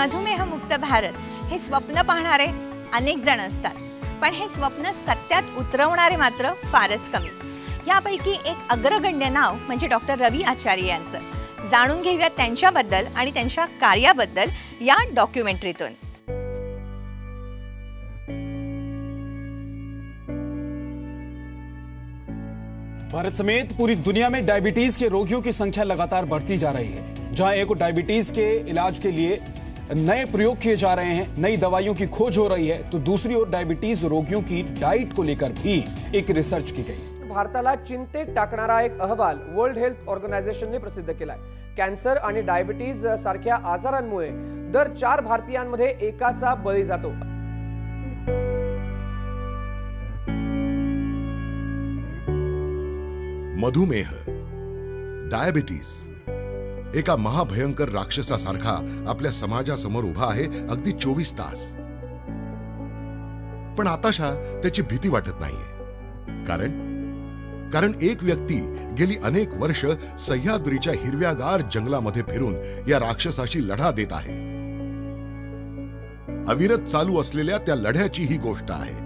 मधुमेहमुक्त भारत हे स्वप्न पाहणारे अनेक जण असतात, पण हे स्वप्न सत्यात उतरवणारे मात्र फारच कमी। यापैकी एक अग्रगण्य नाव म्हणजे डॉक्टर रवी आचार्य यांचं। जाणून घेऊया त्यांच्याबद्दल आणि त्यांच्या कार्याबद्दल या डॉक्युमेंटरीतून। भारत समेत पूरी दुनिया में डायबिटीज के रोगियों की संख्या लगातार बढ़ती जा रही है। जहां एक डायबिटीज के इलाज के लिए नए प्रयोग किए जा रहे हैं, नई दवाइयों की खोज हो रही है, तो दूसरी ओर डायबिटीज रोगियों की डाइट को लेकर भी एक रिसर्च की गई। भारताला चिंतेत टाकणारा एक अहवाल वर्ल्ड हेल्थ ऑर्गनायझेशनने प्रसिद्ध केलाय। कॅन्सर आणि डायबिटीज सारख्या आजारांमुळे दर 4 भारतीयांमध्ये एकाचा बळी जातो। मधुमेह, डायबिटीज एका महाभयंकर राक्षसासारखा आपल्या समाजासमोर उभा आहे अगदी 24 तास। पण आताशा त्याची भीती वाटत नाहीये, कारण एक व्यक्ती गेली अनेक वर्ष सह्याद्रीच्या हिरव्यागार जंगलामध्ये फिरून या राक्षसाशी लढा देत आहे। अविरत चालू असलेल्या त्या लढ्याची ही गोष्ट आहे।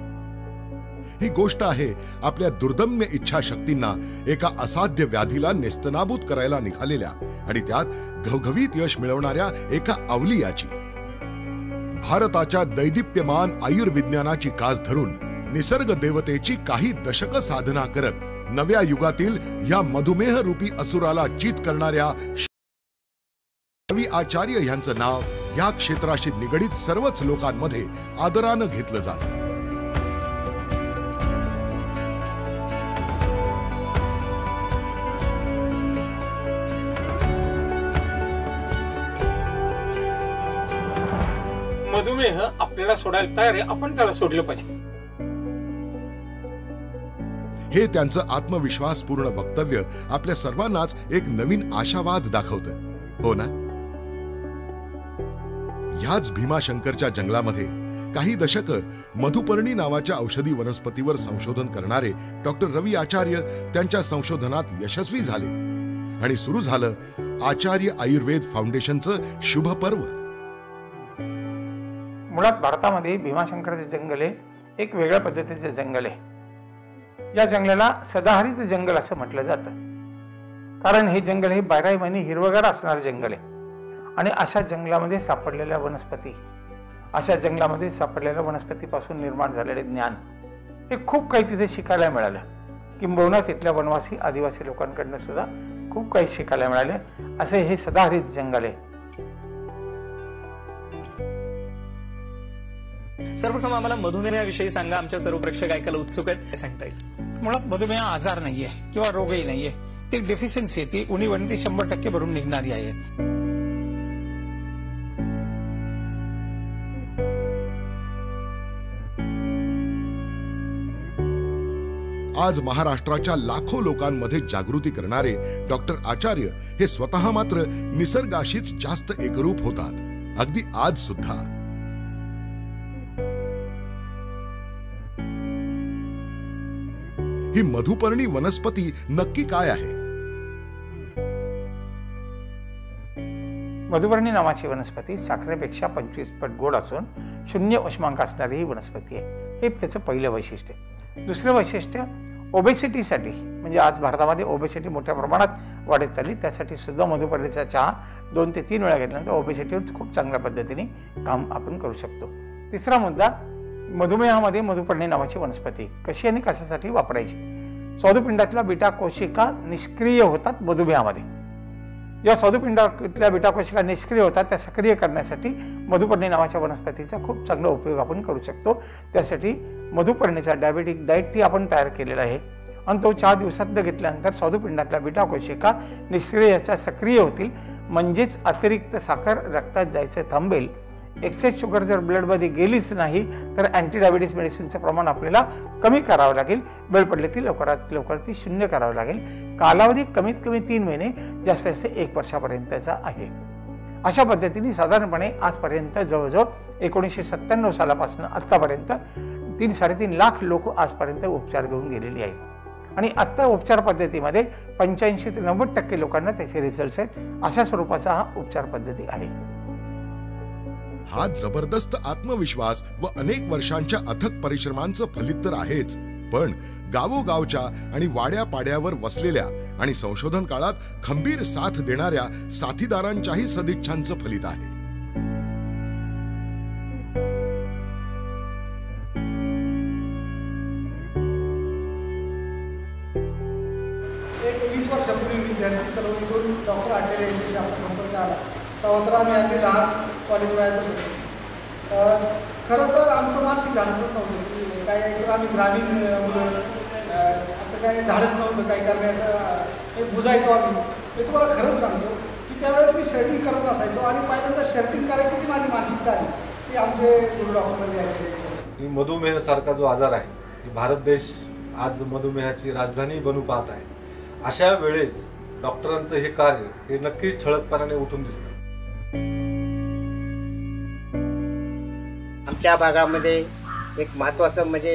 ही गोष्ट आहे आपल्या दुर्दम्य इच्छाशक्तींना एका असाध्य व्याधीला नेस्तनाबूत करायला निघालेल्या आणि त्यात घवघवीत यश मिळवणाऱ्या एका अवलियाची। भारताच्या दैदिप्यमान आयुर्विज्ञानाची कास धरून निसर्ग देवतेची काही दशक साधना करत नव्या युगातील या मधुमेह रूपी असुराला चित करणाऱ्या रवी आचार्य यांचं नाव या क्षेत्राशी निगडित सर्वच लोकांमध्ये आदरानं घेतलं जातं। मधुमेह आपल्याला सोडायला तयार आहे, आपण त्याला सोडलं पाहिजे। हे त्यांचं आत्मविश्वासपूर्ण वक्तव्य आपल्या सर्वांनाच एक नवीन आशावाद दाखवतं, हो ना? याच भीमाशंकरच्या जंगलामध्ये काही दशक मधुपर्णी नावाच्या औषधी वनस्पतीवर संशोधन करणारे डॉक्टर रवी आचार्य त्यांच्या संशोधनात यशस्वी झाले आणि सुरू झालं आचार्य आयुर्वेद फाउंडेशनचं शुभ पर्व। मुळात भारतामध्ये भीमाशंकराचे जंगल हे एक वेगळ्या पद्धतीचे जंगल आहे। या जंगलाला सदाहरित जंगल असं म्हटलं जातं, कारण हे जंगल हे 12 महिने हिरवगार असणारे जंगल आहे। आणि अशा जंगलामध्ये सापडलेल्या वनस्पतीपासून निर्माण झालेले ज्ञान हे खूप काही तिथे शिकायला मिळालं। किंबहुना तिथल्या वनवासी आदिवासी लोकांकडनं सुद्धा खूप काही शिकायला मिळालं। असे हे सदाहरित जंगल आहे। सर्वप्रथम आम्हाला मधुमेहाविषयी सांगा, आमच्या सर्व प्रेक्षक ऐकायला उत्सुक आहेत, हे सांगता येईल? मुळात मधुमेह आजार नाहीये किंवा रोगही नाहीये, ती डेफिशियन्सी आहे, ती उणीव ती 100% भरून निघणारी आहे। आज महाराष्ट्राच्या लाखो लोकांमध्ये जागृती करणारे डॉक्टर आचार्य हे स्वतः मात्र निसर्गाशीच जास्त एकरूप होतात, अगदी आज सुद्धा। ही मधुपर्णी वनस्पती नक्की काय आहे? मधुपर्णी नावाची वनस्पती साखरेपेक्षा 25 पट गोड असून 0 उष्मांक असणारी ही वनस्पती आहे। हे त्याचं पहिलं वैशिष्ट्य। दुसरं वैशिष्ट्य ओबेसिटीसाठी, म्हणजे आज भारतामध्ये ओबेसिटी मोठ्या प्रमाणात वाढत चालली, त्यासाठी सुद्धा मधुपर्णीचा चहा 2 ते 3 वेळा घेतल्यानंतर ओबेसिटीवर खूप चांगल्या पद्धतीने काम आपण करू शकतो। तिसरा मुद्दा, मधुमेहामध्ये मधुपर्णी नावाची वनस्पती कशी आणि कशासाठी वापरायची? स्वादुपिंडातल्या बीटा कोशिका निष्क्रिय होतात मधुमेहामध्ये। या स्वादुपिंडातल्या बीटा कोशिका निष्क्रिय होतात, त्या सक्रिय करण्यासाठी मधुपर्णी नावाच्या वनस्पतीचा खूप चांगला उपयोग आपण करू शकतो। त्यासाठी मधुपर्णीचा डायबेटिक डाएट टी आपण तयार केलेला आहे आणि तो 4 दिवसात घेतल्यानंतर स्वादुपिंडातल्या बीटा कोशिका निष्क्रियच्या सक्रिय होतील, म्हणजेच अतिरिक्त साखर रक्तात जायचं थांबेल। एक्सेस शुगर जर ब्लडमध्ये गेलीच नाही तर अँटी डायबिटीज मेडिसिनचं प्रमाण आपल्याला कमी करावं लागेल। वेळ पडली ती लवकरात लवकर ती 0 करावं लागेल। कालावधी कमीत कमी 3 महिने, जास्तीत जास्त 1 वर्षापर्यंतचा आहे। अशा पद्धतीने साधारणपणे आजपर्यंत जवळजवळ 1997 सालापासून आतापर्यंत 3-3.5 लाख लोक आजपर्यंत उपचार घेऊन गेलेली आहेत आणि आता उपचार पद्धतीमध्ये 85 ते 90% लोकांना त्याचे रिझल्ट्स आहेत। अशा स्वरूपाचा हा उपचार पद्धती आहे। हा जबरदस्त आत्मविश्वास व अनेक वर्षांच्या अथक परिश्रमांचं फलित तर आहेच, पण गावोगावच्या आणि वाड्यापाड्यावर वसलेल्या आणि संशोधन काळात खंबीर साथ देणाऱ्या साथीदारांच्याही सदिच्छांचं फलित आहे. एक 20 वर्षापूर्वी विद्यार्थी चळवळीतून डॉक्टर आचार्य यांच्याशी आपला संपर्क आला. तेव्हा तर आम्ही अगदी लहान कॉलेज वयातच होतो. खरं तर आमचं मानसिक धाडसच नव्हतं की काय किंवा आम्ही ग्रामीण मुलं असं काय धाडस नव्हतं काय करण्याचं, बुजायचो आम्ही. मी तुम्हाला खरंच सांगतो की त्यावेळेस मी शर्टिंग करत असायचो आणि पहिल्यांदा शर्टिंग करायची जी माझी मानसिकता आली ती आमचे गुरु डॉक्टर रवी आचार्य. मधुमेहासारखा जो आजार आहे, भारत देश आज मधुमेहाची राजधानी बनू पाहत आहे. अशा वेळेस डॉक्टरांचं हे कार्य हे नक्कीच ठळकपणाने उठून दिसतं. आमच्या भागामध्ये एक महत्त्वाचं म्हणजे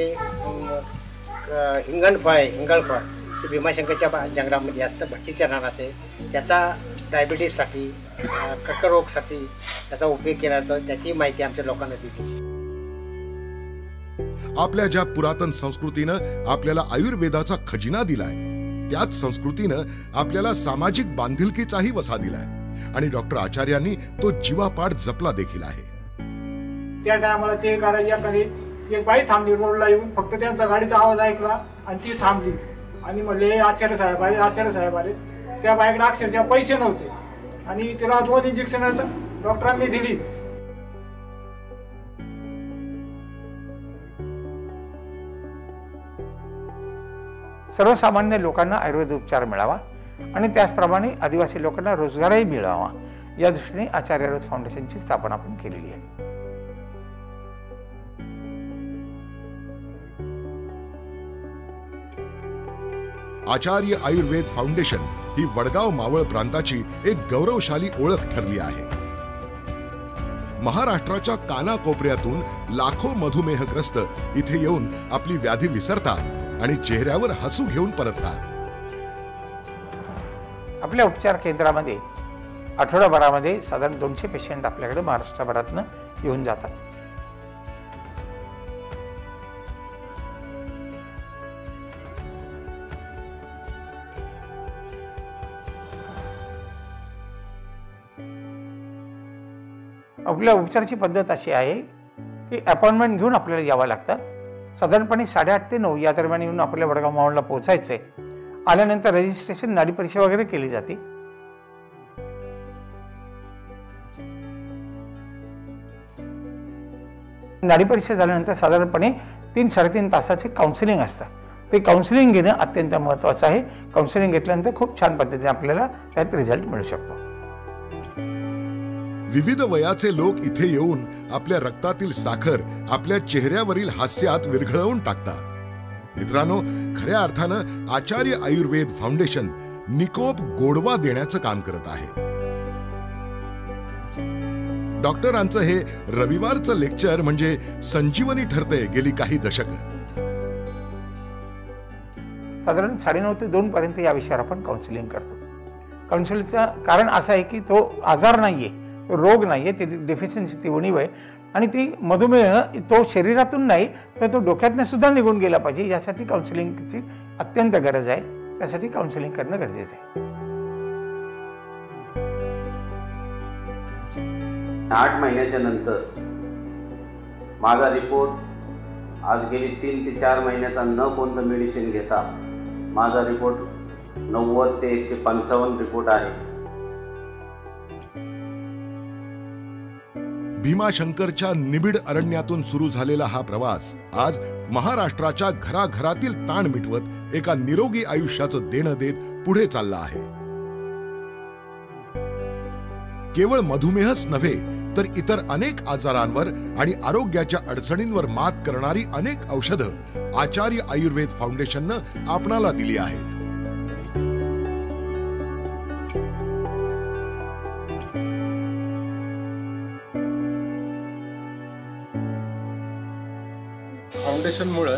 हिंगणफळ आहे. हिंगणफळ ते भीमाशंकरच्या जंगलामध्ये असतं, भट्टीच्या रानात आहे. त्याचा डायबिटीजसाठी, कर्करोगसाठी त्याचा उपयोग केला जातो. त्याची माहिती आमच्या लोकांना दिली. आपल्या ज्या पुरातन संस्कृतीनं आपल्याला आयुर्वेदाचा खजिना दिलाय, त्याच संस्कृतीनं आपल्याला सामाजिक बांधिलकीचाही वसा दिलाय आणि डॉक्टर आचार्यांनी तो जीवापाड जपला देखील आहे. त्या टायमाला ते करायच्या एक बाई थांबली रोडला येऊन, फक्त त्यांचा गाडीचा आवाज ऐकला आणि ती थांबली आणि म्हणले आचार्य साहेब आले, आचार्य साहेब आले. त्या बाईकडे अक्षरशः पैसे नव्हते आणि तिला 2 इंजेक्शन डॉक्टरांनी दिली. सर्वसामान्य लोकांना आयुर्वेद उपचार मिळावा आणि त्याचप्रमाणे आदिवासी लोकांना रोजगारही मिळावा या दृष्टीने आचार्य आयुर्वेद फाउंडेशनची स्थापना आपण केलेली आहे. आचार्य आयुर्वेद फाउंडेशन ही वडगाव मावळ प्रांताची एक गौरवशाली ओळख ठरली आहे. महाराष्ट्राच्या कानाकोपऱ्यातून लाखो मधुमेहग्रस्त इथे येऊन आपली व्याधी विसरतात आणि चेहऱ्यावर हसू घेऊन परततात. आपल्या उपचार केंद्रामध्ये आठवडाभरामध्ये साधारण 200 पेशंट आपल्याकडे महाराष्ट्रभरातनं येऊन जातात. आपल्या उपचाराची पद्धत अशी आहे की अपॉइंटमेंट घेऊन आपल्याला यावं लागतं. साधारणपणे 8:30 ते 9 या दरम्यान येऊन आपल्या वडगाव मावळला पोहोचायचंय. आल्यानंतर रजिस्ट्रेशन, नाडी परीक्षा वगैरे केली जाते. नाडी परीक्षा झाल्यानंतर साधारणपणे 3-3.5 तासाचे काउन्सिलिंग असतं. ते काउन्सिलिंग घेणं अत्यंत महत्त्वाचं आहे. काउन्सिलिंग घेतल्यानंतर खूप छान पद्धतीने आपल्याला त्यात रिझल्ट मिळू शकतो. विविध वयाचे लोक इथे येऊन आपल्या रक्तातील साखर आपल्या चेहऱ्यावरील हास्यात विरघळवून टाकतात. मित्रांनो, खऱ्या अर्थानं आचार्य आयुर्वेद फाउंडेशन निकोप गोडवा देण्याचं काम करत आहे. डॉक्टरांचं हे रविवारचं लेक्चर म्हणजे संजीवनी ठरते गेली काही दशकं. साधारण 9:30 ते 2 पर्यंत या विषयावर आपण काउन्सिलिंग करतो. काउन्सिलिंगचं कारण असं आहे की तो आजार नाहीये, तो रोग नाहीये, ती डेफिशियन्सी, ती उणीव आहे आणि ती मधुमेह तो शरीरातून नाही तर तो डोक्यातनं सुद्धा निघून गेला पाहिजे. यासाठी काउन्सिलिंगची अत्यंत गरज आहे. त्यासाठी काउन्सिलिंग करणं गरजेचं आहे. 8 महिन्याच्या नंतर माझा रिपोर्ट आज गेली 3 ते 4 महिन्याचा न कोणतं मेडिसिन घेता माझा रिपोर्ट 90 ते 155 रिपोर्ट आहे. भीमाशंकरच्या निबिड अरण्यातून सुरू झालेला हा प्रवास आज महाराष्ट्राच्या घराघरातील ताण मिटवत एका निरोगी आयुष्याचं देणं देत पुढे चालला आहे. केवळ मधुमेहच नव्हे तर इतर अनेक आजारांवर आणि आरोग्याच्या अडचणींवर मात करणारी अनेक औषधं आचार्य आयुर्वेद फाउंडेशननं आपणाला दिली आहेत. फाउंडेशनमुळे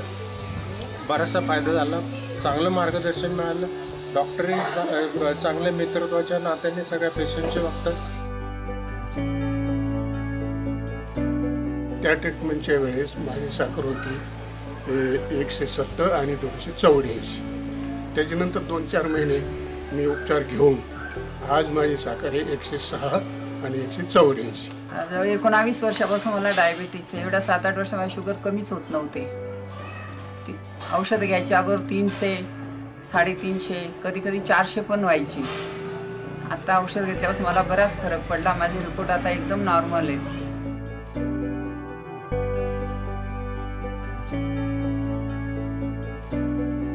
बराचसा फायदा झाला. चांगलं मार्गदर्शन मिळालं. डॉक्टरी चांगल्या मित्रत्वाच्या नात्याने सगळ्या पेशंटचे बघतात. त्या ट्रीटमेंटच्या वेळेस माझी साखर होती 170 आणि 284. त्याच्यानंतर 2-4 महिने मी उपचार घेऊन आज माझी साखर आहे 106 आणि 184. 19 वर्षापासून मला डायबिटीस आहे. एवढ्या 7-8 वर्ष माझी शुगर कमीच होत नव्हते. ती औषधं घ्यायच्या अगोदर 300, 350, कधी 400 पण व्हायची. आता औषध घेतल्यापासून मला बराच फरक पडला. माझे रिपोर्ट आता एकदम नॉर्मल आहेत.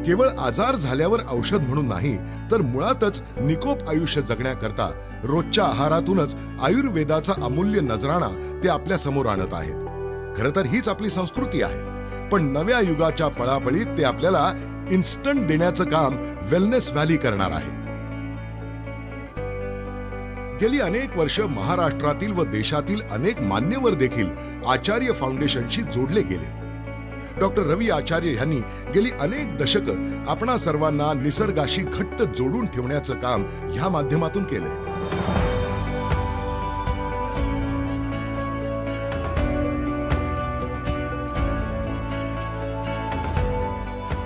केवळ आजार झाल्यावर औषध म्हणून नाही तर मुळातच निकोप आयुष्य जगण्याकरता रोजच्या आहारातूनच आयुर्वेदाचा अमूल्य नजराणा ते आपल्या समोर आणत आहेत. खरं तर हीच आपली संस्कृती आहे. पण नव्या युगाच्या पळापळीत ते आपल्याला इन्स्टंट देण्याचं काम वेलनेस व्हॅली करणार आहे. गेली अनेक वर्ष महाराष्ट्रातील व देशातील अनेक मान्यवर देखील आचार्य फाउंडेशनशी जोडले गेले. डॉक्टर रवी आचार्य यांनी गेली अनेक दशकं आपणा सर्वांना निसर्गाशी घट्ट जोडून ठेवण्याचं काम ह्या माध्यमातून केलंय.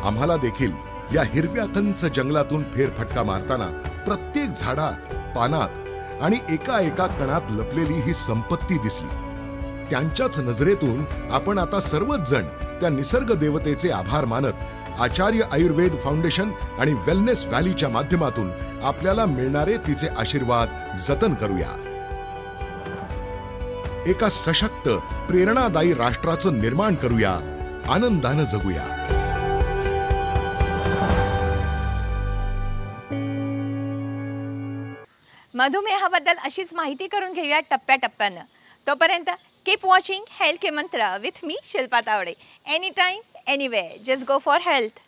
आम्हाला देखील या हिरव्या कंच जंगलातून फेरफटका मारताना प्रत्येक झाडात, पानात आणि एका कणात लपलेली ही संपत्ती दिसली. त्यांच्याच नजरेतून आपण आता सर्वच जण त्या निसर्ग देवतेचे आभार मानत आचार्य आयुर्वेद फाउंडेशन आणि वेलनेस व्हॅलीच्या माध्यमातून आपल्याला मिळणारे तिचे आशीर्वाद जतन करूया. एका सशक्त, प्रेरणादायी राष्ट्राचं निर्माण करूया. आनंदानं जगूया. मधुमेहाबद्दल अशीच माहिती करून घेऊया टप्प्याटप्प्यानं. तोपर्यंत कीप वॉचिंग हेल्थ के मंत्र with me Shilpa Tawde. Any time anywhere, just go for health.